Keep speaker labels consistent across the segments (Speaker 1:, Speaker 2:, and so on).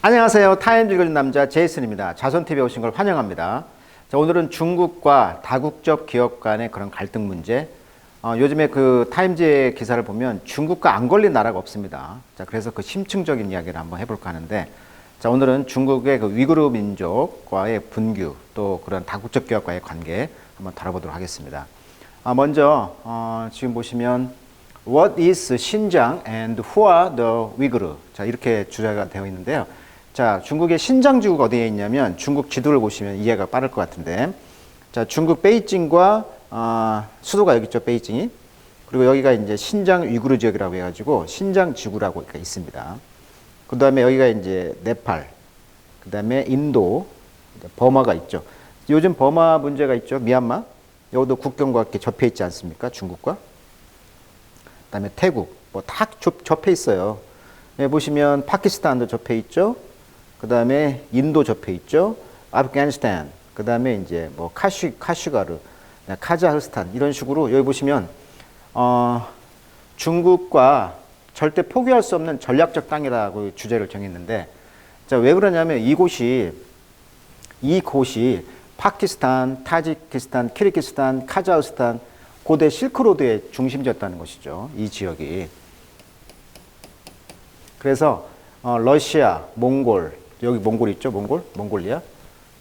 Speaker 1: 안녕하세요. 타임즈 읽어준 남자 제이슨입니다. 자손TV에 오신 걸 환영합니다. 자, 오늘은 중국과 다국적 기업 간의 그런 갈등 문제. 요즘에 그 타임즈의 기사를 보면 중국과 안 걸린 나라가 없습니다. 자, 그래서 그 심층적인 이야기를 한번 해볼까 하는데, 자, 오늘은 중국의 그 위구르 민족과의 분규, 또 그런 다국적 기업과의 관계 한번 다뤄보도록 하겠습니다. 먼저 지금 보시면 What is Xinjiang and who are the Uyghur? 자, 이렇게 주제가 되어 있는데요. 자, 중국의 신장 지구가 어디에 있냐면 중국 지도를 보시면 이해가 빠를 것 같은데, 자, 중국 베이징과 수도가 여기 있죠, 베이징이. 그리고 여기가 이제 신장 위구르 지역이라고 해가지고 신장 지구라고 있습니다. 그 다음에 여기가 이제 네팔, 그 다음에 인도, 버마가 있죠. 요즘 버마 문제가 있죠, 미얀마. 여기도 국경과 이렇게 접해 있지 않습니까, 중국과. 그 다음에 태국, 뭐 다 접해 있어요. 네, 보시면 파키스탄도 접해 있죠. 그 다음에 인도 접해 있죠. 아프가니스탄, 그 다음에 이제 뭐 카슈가르, 카자흐스탄 이런 식으로 여기 보시면 중국과 절대 포기할 수 없는 전략적 땅이라고 주제를 정했는데, 자, 왜 그러냐면 이곳이 파키스탄, 타지키스탄, 키르기스탄, 카자흐스탄 고대 실크로드의 중심지였다는 것이죠. 이 지역이. 그래서 러시아, 몽골, 여기 몽골 있죠? 몽골리아.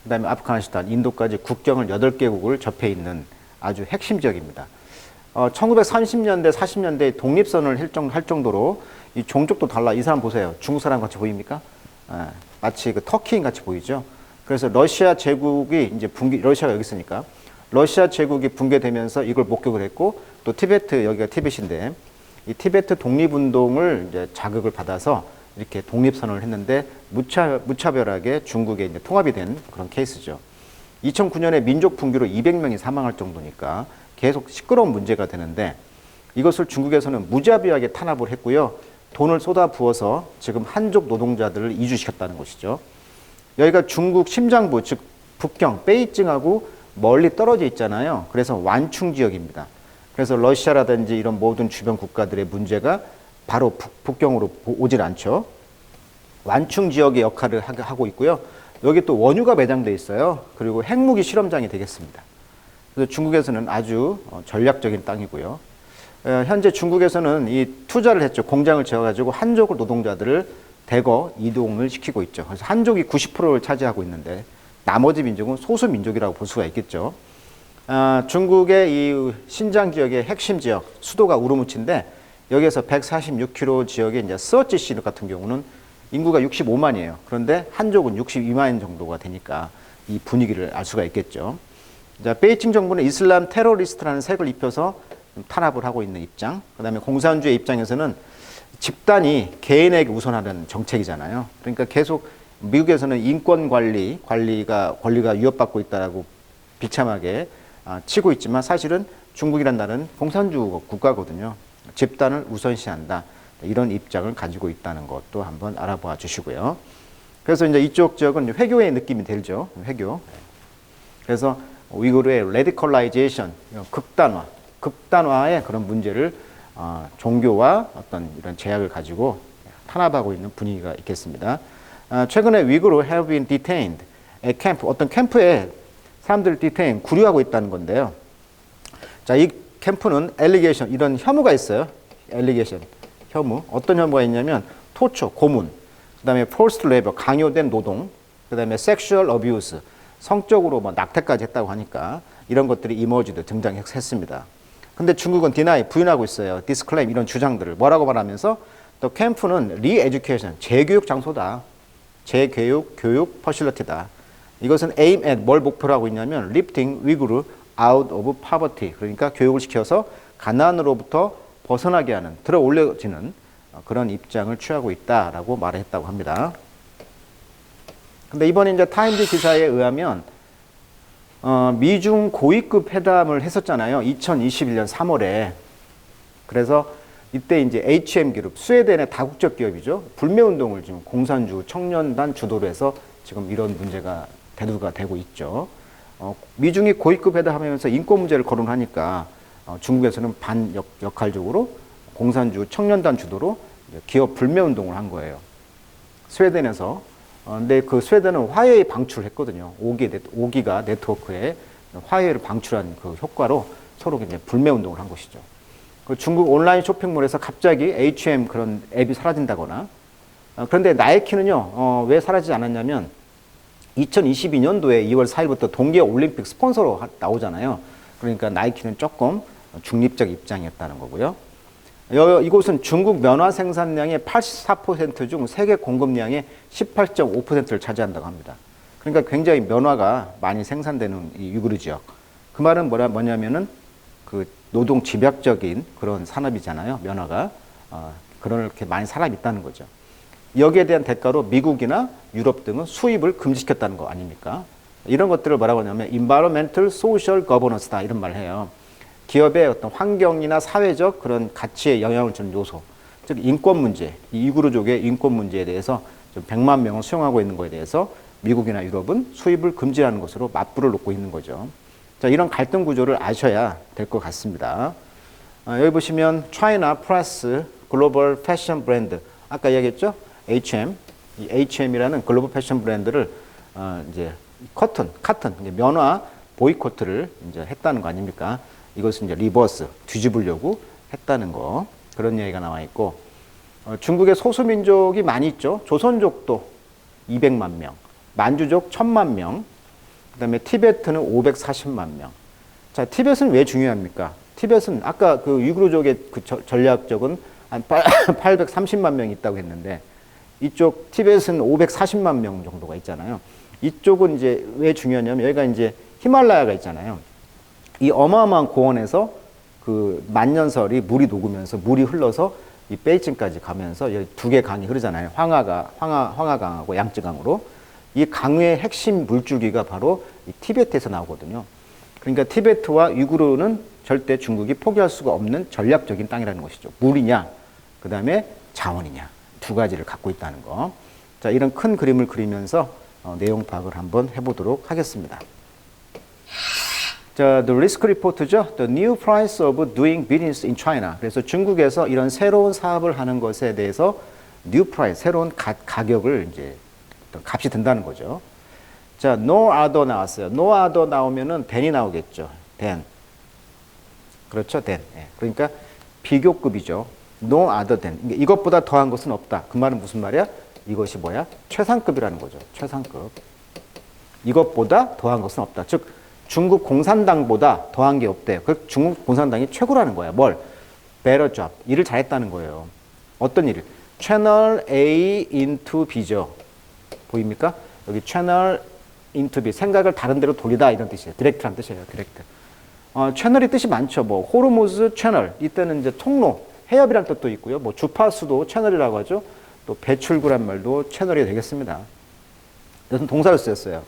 Speaker 1: 그 다음에 아프가니스탄, 인도까지 국경을 8개국을 접해 있는 아주 핵심 지역입니다. 1930년대, 40년대에 독립선을 할 정도로 이 종족도 달라. 이 사람 보세요. 중국 사람 같이 보입니까? 마치 그 터키인 같이 보이죠? 그래서 러시아 제국이 이제 러시아가 여기 있으니까 러시아 제국이 붕괴되면서 이걸 목격을 했고, 또 티베트, 여기가 티벳인데, 이 티베트 독립운동을 이제 자극을 받아서 이렇게 독립선언을 했는데 무차별하게 중국에 이제 통합이 된 그런 케이스죠. 2009년에 민족 붕괴로 200명이 사망할 정도니까 계속 시끄러운 문제가 되는데, 이것을 중국에서는 무자비하게 탄압을 했고요. 돈을 쏟아부어서 지금 한족 노동자들을 이주시켰다는 것이죠. 여기가 중국 심장부, 즉 북경, 베이징하고 멀리 떨어져 있잖아요. 그래서 완충 지역입니다. 그래서 러시아라든지 이런 모든 주변 국가들의 문제가 바로 북경으로 오질 않죠. 완충 지역의 역할을 하고 있고요. 여기 또 원유가 매장돼 있어요. 그리고 핵무기 실험장이 되겠습니다. 그래서 중국에서는 아주 전략적인 땅이고요. 현재 중국에서는 이 투자를 했죠. 공장을 지어가지고 한족 노동자들을 대거 이동을 시키고 있죠. 그래서 한족이 90%를 차지하고 있는데 나머지 민족은 소수 민족이라고 볼 수가 있겠죠. 중국의 이 신장 지역의 핵심 지역, 수도가 우르무치인데, 여기에서 146km 지역에 이제 서찌시 같은 경우는 인구가 65만이에요. 그런데 한족은 62만 정도가 되니까 이 분위기를 알 수가 있겠죠. 자, 베이징 정부는 이슬람 테러리스트라는 색을 입혀서 탄압을 하고 있는 입장. 그다음에 공산주의 입장에서는 집단이 개인에게 우선하는 정책이잖아요. 그러니까 계속 미국에서는 인권 권리가 위협받고 있다라고 비참하게 치고 있지만, 사실은 중국이란 나라는 공산주의 국가거든요. 집단을 우선시한다. 이런 입장을 가지고 있다는 것도 한번 알아봐 주시고요. 그래서 이제 이쪽 지역은 회교의 느낌이 들죠. 회교. 그래서 위구르의 레디컬라이제이션, 극단화의 그런 문제를 종교와 어떤 이런 제약을 가지고 탄압하고 있는 분위기가 있겠습니다. 최근에 위구르 have been detained at camp, 어떤 캠프에 사람들을 구류하고 있다는 건데요. 자, 이 캠프는 allegation, 이런 혐오가 있어요. allegation, 혐오. 어떤 혐오가 있냐면 토처, 고문, 그 다음에 forced labor, 강요된 노동, 그 다음에 sexual abuse, 성적으로 뭐 낙태까지 했다고 하니까 이런 것들이 emerged, 등장했습니다. 근데 중국은 deny, 부인하고 있어요. disclaim, 이런 주장들을 뭐라고 말하면서, 또 캠프는 re-education, 재교육 장소다. 재교육, 교육, facility다. 이것은 aim at, 뭘 목표로 하고 있냐면 lifting Uyghur out of poverty, 그러니까 교육을 시켜서 가난으로부터 벗어나게 하는, 들어 올려지는 그런 입장을 취하고 있다라고 말했다고 합니다. 근데 이번에 이제 타임즈 기사에 의하면 미중 고위급 회담을 했었잖아요. 2021년 3월에. 그래서 이때 이제 HM그룹, 스웨덴의 다국적 기업이죠. 불매운동을 지금 공산주 청년단 주도로 해서 지금 이런 문제가 대두가 되고 있죠. 미중이 고위급 회담하면서 인권 문제를 거론하니까 중국에서는 반역할적으로 공산주 청년단 주도로 기업 불매운동을 한 거예요. 스웨덴에서 근데 그 스웨덴은 화해의 방출을 했거든요. 5기가 네트워크에 화해를 방출한 그 효과로 서로 이제 불매 운동을 한 것이죠. 그 중국 온라인 쇼핑몰에서 갑자기 H&M 그런 앱이 사라진다거나, 그런데 나이키는요, 왜 사라지지 않았냐면 2022년도에 2월 4일부터 동계 올림픽 스폰서로 나오잖아요. 그러니까 나이키는 조금 중립적 입장이었다는 거고요. 이곳은 중국 면화 생산량의 84% 중 세계 공급량의 18.5%를 차지한다고 합니다. 그러니까 굉장히 면화가 많이 생산되는 이 유구르 지역. 그 말은 뭐냐면은 그 노동 집약적인 그런 산업이잖아요. 면화가. 그렇게 많이 사람이 있다는 거죠. 여기에 대한 대가로 미국이나 유럽 등은 수입을 금지시켰다는 거 아닙니까? 이런 것들을 뭐라고 하냐면 environmental social governance다 이런 말을 해요. 기업의 어떤 환경이나 사회적 그런 가치에 영향을 주는 요소, 즉 인권 문제, 이 이구르족의 인권 문제에 대해서 좀 100만 명을 수용하고 있는 것에 대해서 미국이나 유럽은 수입을 금지하는 것으로 맞불을 놓고 있는 거죠. 자, 이런 갈등 구조를 아셔야 될 것 같습니다. 여기 보시면 China Press 글로벌 패션 브랜드, 아까 이야기했죠? H&M, 이 H&M이라는 글로벌 패션 브랜드를 이제 카튼, 면화 보이콧을 이제 했다는 거 아닙니까? 이것은 이제 리버스, 뒤집으려고 했다는 거, 그런 이야기가 나와 있고, 중국에 소수민족이 많이 있죠. 조선족도 200만 명, 만주족 1000만 명, 그 다음에 티베트는 540만 명. 자, 티벳은 왜 중요합니까? 티벳은 아까 그 위구르족의 그 전략적은 한 830만 명이 있다고 했는데, 이쪽 티벳은 540만 명 정도가 있잖아요. 이쪽은 이제 왜 중요하냐면 여기가 이제 히말라야가 있잖아요. 이 어마어마한 고원에서 그 만년설이 물이 녹으면서 물이 흘러서 이 베이징까지 가면서 여기 두 개 강이 흐르잖아요. 황하강하고 양쯔강으로. 이 강의 핵심 물줄기가 바로 이 티베트에서 나오거든요. 그러니까 티베트와 위구르는 절대 중국이 포기할 수가 없는 전략적인 땅이라는 것이죠. 물이냐, 그 다음에 자원이냐, 두 가지를 갖고 있다는 거. 자, 이런 큰 그림을 그리면서 내용 파악을 한번 해보도록 하겠습니다. 자, the risk report죠. The new price of doing business in China. 그래서 중국에서 이런 새로운 사업을 하는 것에 대해서 new price, 새로운 가격을 이제 값이 든다는 거죠. 자, no other 나왔어요. no other 나오면은 than이 나오겠죠. than. 그렇죠, than. 예. 그러니까 비교급이죠. no other than. 이것보다 더한 것은 없다. 그 말은 무슨 말이야? 이것이 뭐야? 최상급이라는 거죠. 최상급. 이것보다 더한 것은 없다. 즉, 중국 공산당보다 더한 게 없대요. 그 중국 공산당이 최고라는 거야. 뭘? better job. 일을 잘했다는 거예요. 어떤 일을? 채널 A into B죠. 보입니까? 여기 채널 into B. 생각을 다른 데로 돌리다 이런 뜻이에요. 디렉트란 뜻이에요. 디렉트. 채널이 뜻이 많죠. 뭐 호르무즈 채널. 이때는 이제 통로, 해협이란 뜻도 있고요. 뭐 주파수도 채널이라고 하죠. 또 배출구란 말도 채널이 되겠습니다. 이것은 동사로 쓰였어요.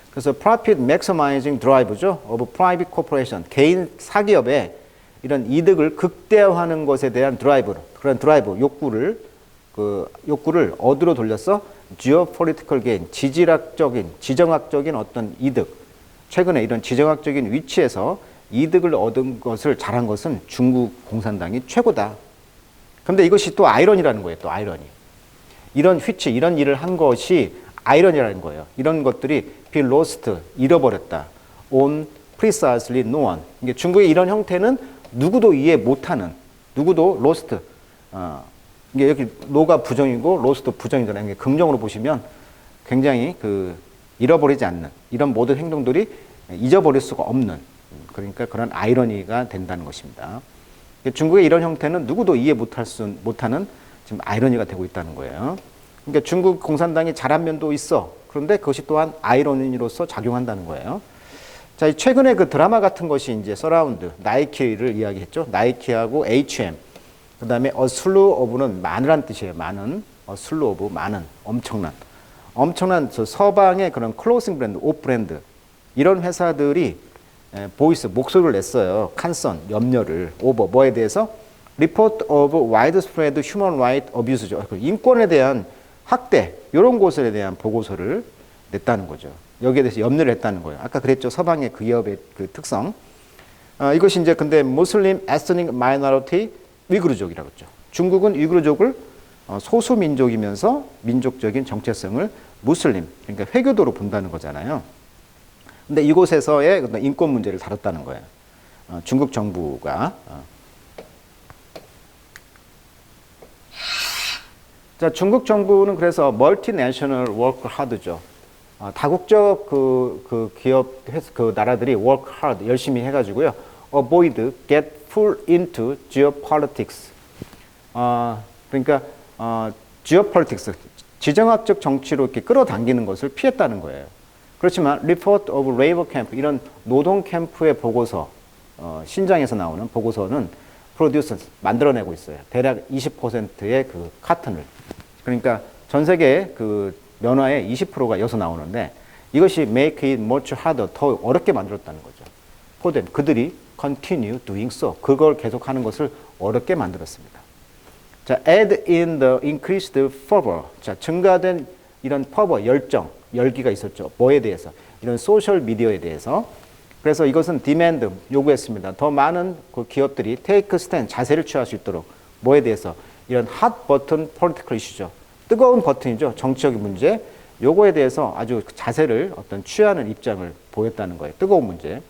Speaker 1: 그래서 profit maximizing drive죠. of private corporation. 개인 사기업의 이런 이득을 극대화하는 것에 대한 드라이브, 그런 드라이브, 욕구를 어디로 돌렸어? geopolitical gain, 지정학적인 어떤 이득. 최근에 이런 지정학적인 위치에서 이득을 얻은 것을 잘한 것은 중국 공산당이 최고다. 그런데 이것이 또 아이러니라는 거예요. 또 아이러니. 이런 일을 한 것이 아이러니라는 거예요. 이런 것들이 be lost, 잃어버렸다. on precisely no one. 이게 중국의 이런 형태는 누구도 이해 못하는, 누구도 lost. 이게 여기 no가 부정이고 lost 부정이잖아요. 이게 긍정으로 보시면 굉장히 그 잃어버리지 않는 이런 모든 행동들이 잊어버릴 수가 없는, 그러니까 그런 아이러니가 된다는 것입니다. 중국의 이런 형태는 누구도 이해 못하는 지금 아이러니가 되고 있다는 거예요. 그러니까 중국 공산당이 잘한 면도 있어. 그런데 그것이 또한 아이러니로서 작용한다는 거예요. 자, 최근에 그 드라마 같은 것이 이제 서라운드, 나이키를 이야기했죠. 나이키하고 H&M. 그 다음에 a slew of는 많으란 뜻이에요. 많은. a slew of, 많은. 엄청난 저 서방의 그런 클로싱 브랜드, 옷 브랜드. 이런 회사들이 보이스, 목소리를 냈어요. 칸선, 염려를. 오버, 뭐에 대해서? Report of widespread human right abuse죠. 인권에 대한 학대, 이런 곳에 대한 보고서를 냈다는 거죠. 여기에 대해서 염려를 했다는 거예요. 아까 그랬죠. 서방의 그 기업의 그 특성. 이것이 이제 근데 무슬림 에스닉 마이너리티 위구르족이라고 했죠. 중국은 위구르족을 소수 민족이면서 민족적인 정체성을 무슬림, 그러니까 회교도로 본다는 거잖아요. 근데 이곳에서의 인권 문제를 다뤘다는 거예요. 중국 정부가. 자, 중국 정부는 그래서 멀티내셔널 워크 하드죠. 다국적 그 기업, 그 나라들이 work hard, 열심히 해가지고요. avoid, get full into geopolitics. 그러니까, geopolitics, 지정학적 정치로 이렇게 끌어당기는 것을 피했다는 거예요. 그렇지만, report of labor camp, 이런 노동 캠프의 보고서, 신장에서 나오는 보고서는 produce, 만들어내고 있어요. 대략 20%의 그 카튼을. 그러니까 전 세계 그 면화의 20%가 여기서 나오는데 이것이 make it much harder, 더 어렵게 만들었다는 거죠. for them, 그들이 continue doing so, 그걸 계속하는 것을 어렵게 만들었습니다. 자, add in the increased fervor, 자, 증가된 이런 fervor, 열정, 열기가 있었죠. 뭐에 대해서? 이런 소셜 미디어에 대해서. 그래서 이것은 demand, 요구했습니다. 더 많은 그 기업들이 take stand, 자세를 취할 수 있도록. 뭐에 대해서? 이런 hot button political issue죠. 뜨거운 버튼이죠. 정치적인 문제. 요거에 대해서 아주 자세를 어떤 취하는 입장을 보였다는 거예요. 뜨거운 문제.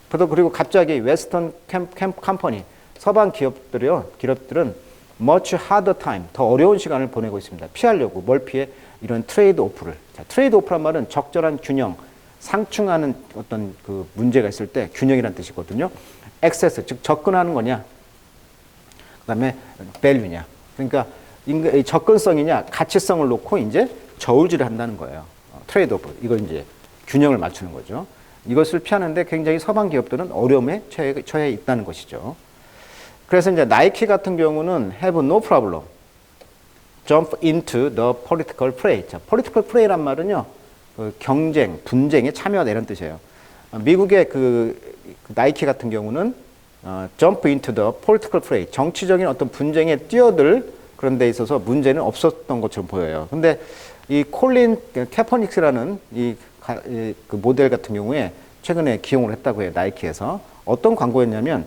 Speaker 1: 그리고 갑자기 웨스턴 컴퍼니, 서방 기업들은 much harder time, 더 어려운 시간을 보내고 있습니다. 피하려고. 뭘 피해? 이런 트레이드 오프를. 자, 트레이드 오프란 말은 적절한 균형, 상충하는 어떤 그 문제가 있을 때 균형이라는 뜻이거든요. 액세스, 즉 접근하는 거냐, 그 다음에 밸류냐. 그러니까 접근성이냐, 가치성을 놓고 이제 저울질을 한다는 거예요. 트레이드 오프. 이걸 이제 균형을 맞추는 거죠. 이것을 피하는데 굉장히 서방 기업들은 어려움에 처해 있다는 것이죠. 그래서 이제 나이키 같은 경우는 have no problem jump into the political fray. 자, political fray란 말은요, 그 경쟁, 분쟁에 참여하다 이런 뜻이에요. 미국의 그 나이키 같은 경우는 jump into the political fray, 정치적인 어떤 분쟁에 뛰어들 그런 데 있어서 문제는 없었던 것처럼 보여요. 근데 이 콜린 캐퍼닉스라는 그 모델 같은 경우에 최근에 기용을 했다고 해요. 나이키에서. 어떤 광고였냐면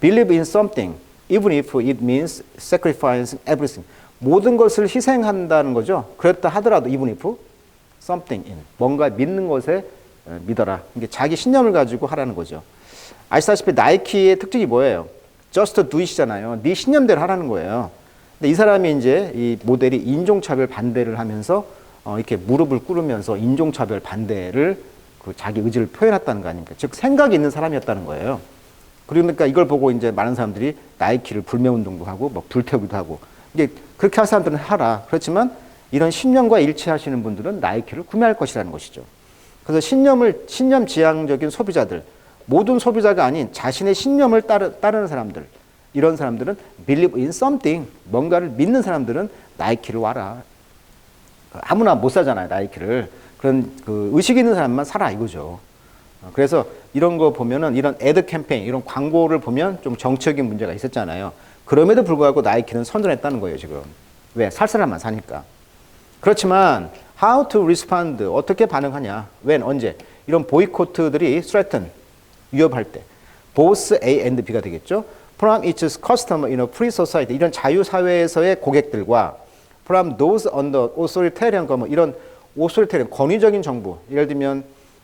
Speaker 1: Believe in something, even if it means sacrificing everything. 모든 것을 희생한다는 거죠. 그렇다 하더라도 even if something in, 뭔가 믿는 것에 믿어라. 이게 자기 신념을 가지고 하라는 거죠. 아시다시피 나이키의 특징이 뭐예요? Just do it이잖아요. 네 신념대로 하라는 거예요. 근데 이 사람이 이제 이 모델이 인종차별 반대를 하면서 이렇게 무릎을 꿇으면서 인종차별 반대를 그 자기 의지를 표현했다는 거 아닙니까? 즉 생각이 있는 사람이었다는 거예요. 그러니까 이걸 보고 이제 많은 사람들이 나이키를 불매운동도 하고 뭐 불태우기도 하고, 이게 그렇게 할 사람들은 하라. 그렇지만 이런 신념과 일치하시는 분들은 나이키를 구매할 것이라는 것이죠. 그래서 신념 지향적인 소비자들, 모든 소비자가 아닌 자신의 신념을 따르는 사람들, 이런 사람들은 believe in something, 뭔가를 믿는 사람들은 나이키를 와라. 아무나 못 사잖아요, 나이키를. 그런 그 의식 있는 사람만 사라 이거죠. 그래서 이런 거 보면은 이런 애드 캠페인, 이런 광고를 보면 좀 정치적인 문제가 있었잖아요. 그럼에도 불구하고 나이키는 선전했다는 거예요, 지금. 왜? 살 사람만 사니까. 그렇지만 how to respond, 어떻게 반응하냐, when, 언제, 이런 보이콧들이 threaten, 위협할 때 both A and B가 되겠죠. from its customer in a free society, 이런 자유사회에서의 고객들과 from those under authoritarian government, 이런 authoritarian, 권위적인 정부, 예를 들면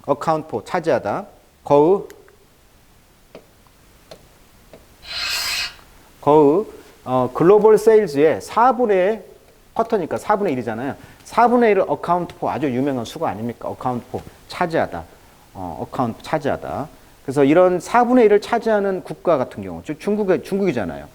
Speaker 1: account for, 차지하다, 글로벌 세일즈의 4분의 쿼터니까 4분의 1이잖아요. 4분의 1을 account for, 아주 유명한 수거 아닙니까? account for, 차지하다. account 차지하다. 그래서 이런 4분의 1을 차지하는 국가 같은 경우, 즉 중국이잖아요.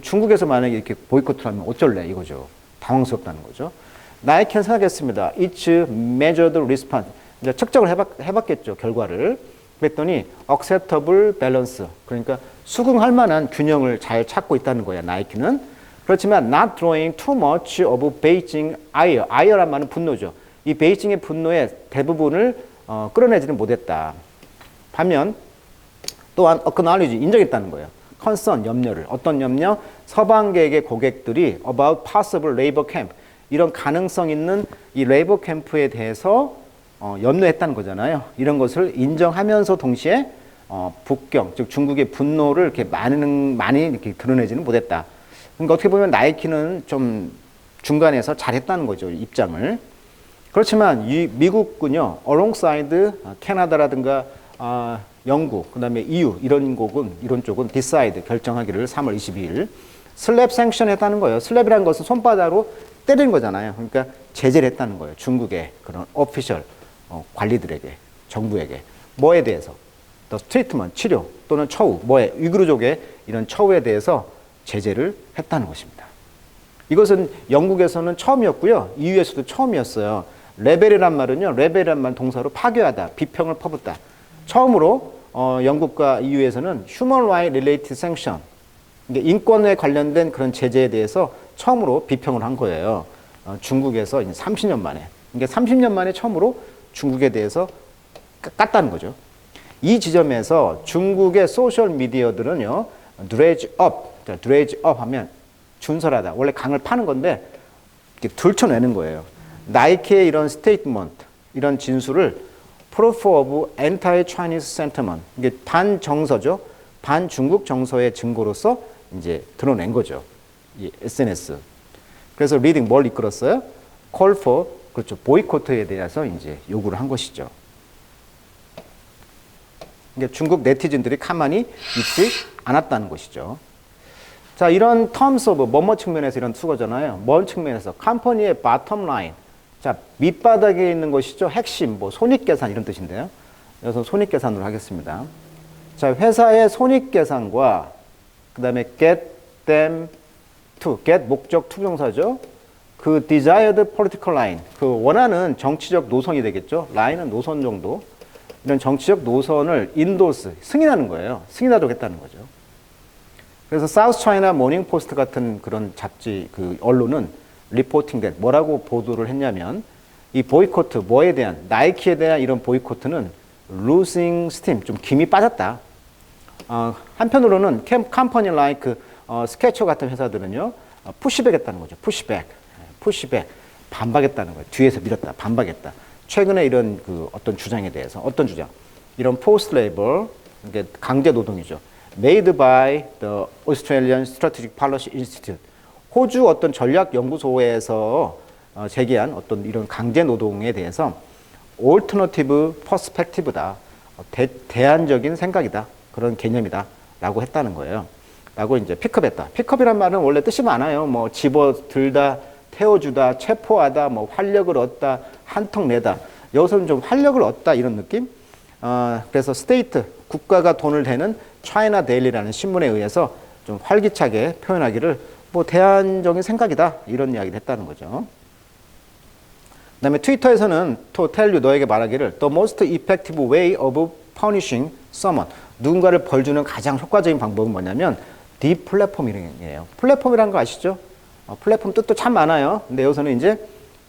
Speaker 1: 중국에서 만약에 이렇게 보이콧을 하면 어쩔래 이거죠. 당황스럽다는 거죠. 나이키는 생각했습니다. It's measured response. 이제 측정을 해봤겠죠, 결과를. 그랬더니 acceptable balance, 그러니까 수긍할 만한 균형을 잘 찾고 있다는 거야, 나이키는. 그렇지만 not drawing too much of Beijing ire. ire란 말은 분노죠. 이 베이징의 분노의 대부분을 끌어내지는 못했다. 반면 또한 acknowledge, 인정했다는 거예요. concern, 염려를. 어떤 염려? 서방계의 고객들이 about possible labor camp, 이런 가능성 있는 이 레이버 캠프에 대해서 염려했다는 거잖아요. 이런 것을 인정하면서 동시에 북경, 즉 중국의 분노를 이렇게 많이 이렇게 드러내지는 못했다. 그러니까 어떻게 보면 나이키는 좀 중간에서 잘했다는 거죠. 입장을. 그렇지만 이 미국은요. alongside 캐나다라든가 영국, 그다음에 EU 이런 쪽은 decide 결정하기를 3월 22일 슬랩 생션 했다는 거예요. 슬랩이라는 것은 손바닥으로 때리는 거잖아요. 그러니까 제재를 했다는 거예요. 중국의 그런 오피셜 관리들에게, 정부에게 뭐에 대해서 더 트리트먼트, 치료 또는 처우, 뭐에 위구르족의 이런 처우에 대해서 제재를 했다는 것입니다. 이것은 영국에서는 처음이었고요. EU에서도 처음이었어요. 레벨이란 말은요. 레벨이란 말 동사로 파괴하다, 비평을 퍼붓다. 처음으로 영국과 EU에서는 Human Rights Related Sanction, 인권에 관련된 그런 제재에 대해서 처음으로 비평을 한 거예요. 중국에서 이제 30년 만에. 그러니까 30년 만에 처음으로 중국에 대해서 깠다는 거죠. 이 지점에서 중국의 소셜 미디어들은요, dredge up 하면 준설하다. 원래 강을 파는 건데, 이렇게 들춰내는 거예요. 나이키의 이런 스테이트먼트, 이런 진술을 proof of anti-Chinese sentiment, 이게 반정서죠. 반중국 정서의 증거로서 이제 드러낸 거죠. 이 SNS. 그래서 리딩 뭘 이끌었어요? call for, 그렇죠. 보이콧에 대해서 이제 요구를 한 것이죠. 그러니까 중국 네티즌들이 가만히 있지 않았다는 것이죠. 자, 이런 terms of 뭐뭐 측면에서 이런 투거잖아요. 뭔 측면에서? 컴퍼니의 bottom line. 자, 밑바닥에 있는 것이죠. 핵심, 뭐 손익계산 이런 뜻인데요. 여기서 손익계산으로 하겠습니다. 자, 회사의 손익계산과 그 다음에 get them to, get 목적 투정사죠. 그 desired political line, 그 원하는 정치적 노선이 되겠죠. 라인은 노선 정도. 이런 정치적 노선을 endorse, 승인하는 거예요. 승인하도록 했다는 거죠. 그래서 사우스 차이나 모닝 포스트 같은 그런 잡지, 그 언론은 리포팅된 뭐라고 보도를 했냐면 이 보이코트, 뭐에 대한, 나이키에 대한 이런 보이코트는 losing steam, 좀 김이 빠졌다. 한편으로는 컴퍼니 like 스케쳐 같은 회사들은요, 푸시백 했다는 거죠. 푸시백. 반박했다는 거예요. 뒤에서 밀었다. 반박했다. 최근에 이런 그 어떤 주장에 대해서, 어떤 주장? 이런 forced labor, 이게 강제 노동이죠. Made by the Australian Strategic Policy Institute. 호주 어떤 전략 연구소에서 제기한 어떤 이런 강제 노동에 대해서 alternative perspective다. 대안적인 생각이다. 그런 개념이다. 라고 했다는 거예요. 라고 이제 픽업했다. 픽업이란 말은 원래 뜻이 많아요. 뭐 집어들다, 태워주다, 체포하다, 뭐 활력을 얻다, 한턱 내다. 여기서는 좀 활력을 얻다 이런 느낌? 그래서 스테이트, 국가가 돈을 대는 차이나 데일리라는 신문에 의해서 좀 활기차게 표현하기를 뭐 대안적인 생각이다 이런 이야기를 했다는 거죠. 그 다음에 트위터에서는 to tell you, 너에게 말하기를 the most effective way of punishing someone, 누군가를 벌주는 가장 효과적인 방법은 뭐냐면 디플랫폼이에요. 플랫폼이라는 거 아시죠? 플랫폼 뜻도 참 많아요. 근데 여기서는 이제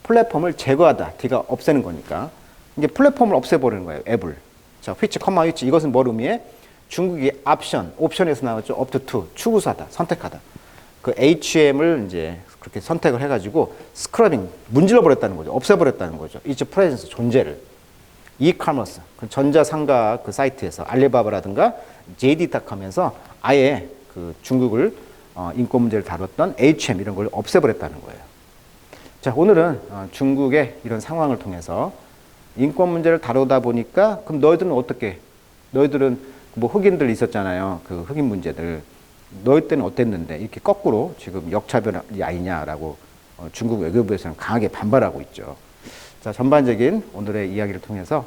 Speaker 1: 플랫폼을 제거하다, D가 없애는 거니까 이게 플랫폼을 없애버리는 거예요. 앱을. 자, which, which, 이것은 뭘 의미해? 중국이 옵션에서 나왔죠. up to, 추구하다, 선택하다. 그 HM을 이제 그렇게 선택을 해가지고 스크러빙, 문질러 버렸다는 거죠. 없애버렸다는 거죠. its presence, 존재를. e-commerce, 그 전자상가 그 사이트에서 알리바바라든가 JD.com에서 아예 그 중국을 인권 문제를 다뤘던 HM 이런 걸 없애버렸다는 거예요. 자, 오늘은 중국의 이런 상황을 통해서 인권 문제를 다루다 보니까 그럼 너희들은 어떻게? 너희들은 뭐 흑인들 있었잖아요. 그 흑인 문제들. 너희 때는 어땠는데 이렇게 거꾸로 지금 역차별이 아니냐라고 중국 외교부에서는 강하게 반발하고 있죠. 자, 전반적인 오늘의 이야기를 통해서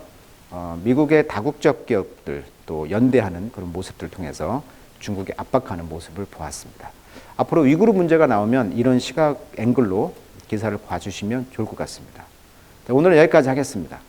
Speaker 1: 미국의 다국적 기업들 또 연대하는 그런 모습들을 통해서 중국에 압박하는 모습을 보았습니다. 앞으로 위구르 문제가 나오면 이런 시각 앵글로 기사를 봐주시면 좋을 것 같습니다. 자, 오늘은 여기까지 하겠습니다.